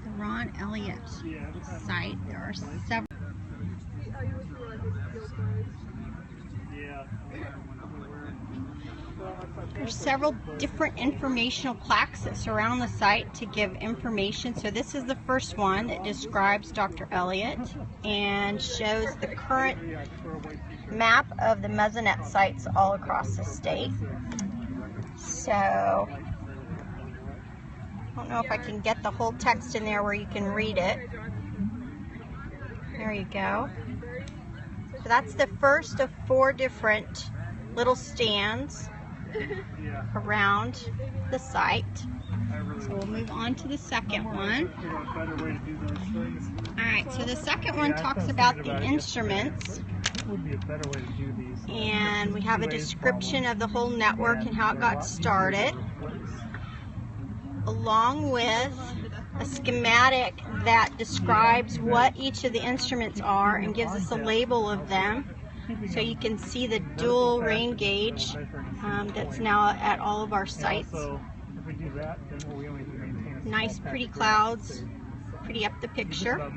the Ron Elliott site. There are several. There's several different informational plaques that surround the site to give information. So this is the first one that describes Dr. Elliott and shows the current map of the Mesonet sites all across the state. So I don't know if I can get the whole text in there where you can read it. There you go. So that's the first of 4 different little stands around the site. So we'll move on to the second one. Alright, so the second one talks about the instruments. And we have a description of the whole network and how it got started, along with a schematic that describes what each of the instruments are and gives us a label of them. So you can see the dual rain gauge that's now at all of our sites. Nice pretty clouds, pretty up the picture.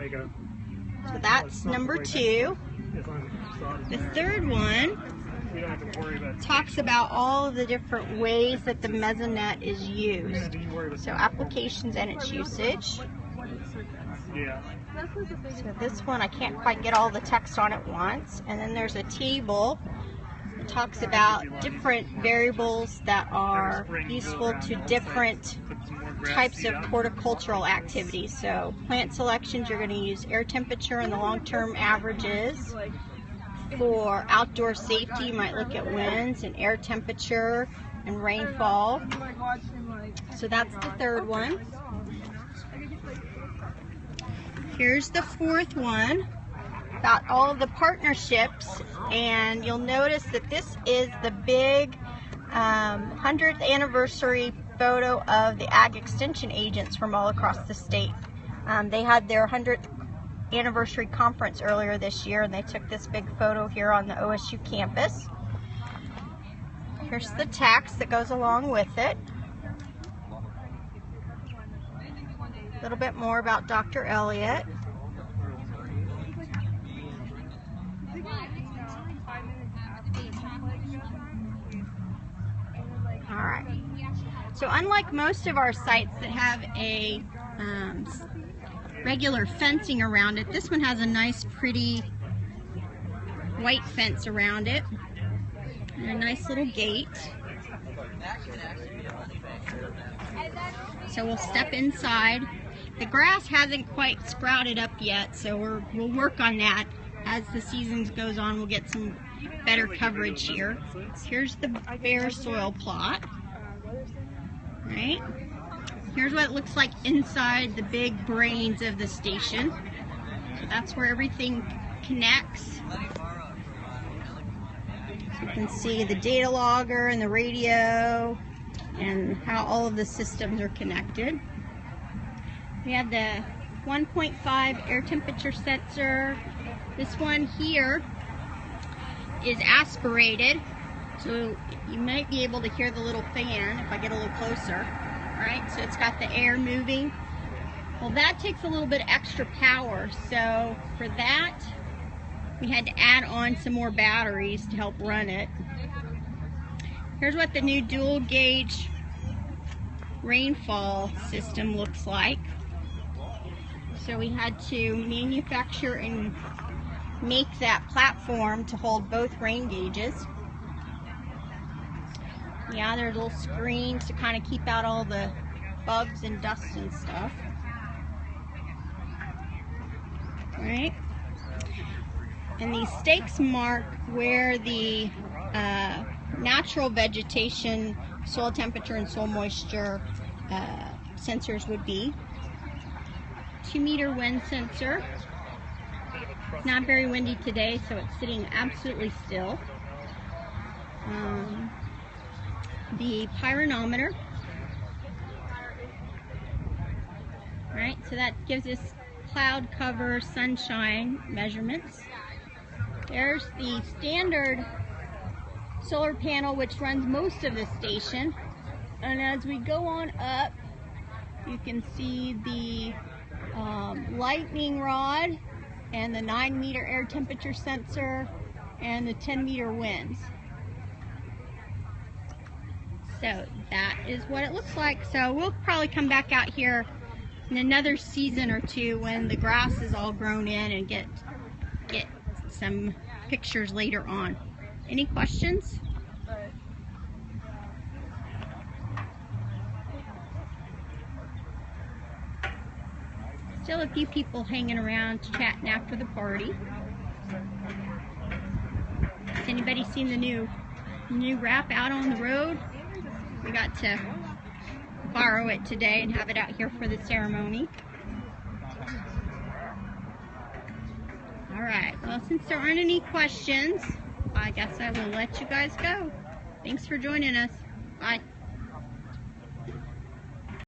So that's number 2. The third one talks about all of the different ways that the Mesonet is used. So applications and its usage. So this one, I can't quite get all the text on at once. And then there's a table that talks about different variables that are useful to different types of horticultural activities. So plant selections, you're going to use air temperature and the long-term averages. For outdoor safety, you might look at winds and air temperature and rainfall. So that's the third one. Here's the fourth one, about all of the partnerships, and you'll notice that this is the big 100th anniversary photo of the Ag Extension agents from all across the state. They had their 100th anniversary conference earlier this year, and they took this big photo here on the OSU campus. Here's the text that goes along with it. A little bit more about Dr. Elliott. Alright, so unlike most of our sites that have a regular fencing around it, this one has a nice pretty white fence around it and a nice little gate. So we'll step inside. The grass hasn't quite sprouted up yet, so we'll work on that. As the season goes on, we'll get some better coverage here. Here's the bare soil plot. Right? Here's what it looks like inside the big brains of the station. So that's where everything connects. So you can see the data logger and the radio and how all of the systems are connected. We have the 1.5 air temperature sensor. This one here is aspirated, so you might be able to hear the little fan if I get a little closer. Alright, so it's got the air moving. Well, that takes a little bit extra power, so for that we had to add on some more batteries to help run it. Here's what the new dual gauge rainfall system looks like. So we had to manufacture and make that platform to hold both rain gauges. Yeah, there's little screens to kind of keep out all the bugs and dust and stuff. Right? And these stakes mark where the natural vegetation, soil temperature and soil moisture sensors would be. 2-meter wind sensor. It's not very windy today, so it's sitting absolutely still. The pyranometer. Right, so that gives us cloud cover, sunshine measurements. There's the standard solar panel, which runs most of the station. And as we go on up, You can see the lightning rod and the 9-meter air temperature sensor and the 10-meter winds. So that is what it looks like. So we'll probably come back out here in another season or two when the grass is all grown in and get some pictures later on. Any questions? Still a few people hanging around chatting after the party. Has anybody seen the new wrap out on the road? We got to borrow it today and have it out here for the ceremony. All right, well, since there aren't any questions, I guess I will let you guys go. Thanks for joining us. Bye.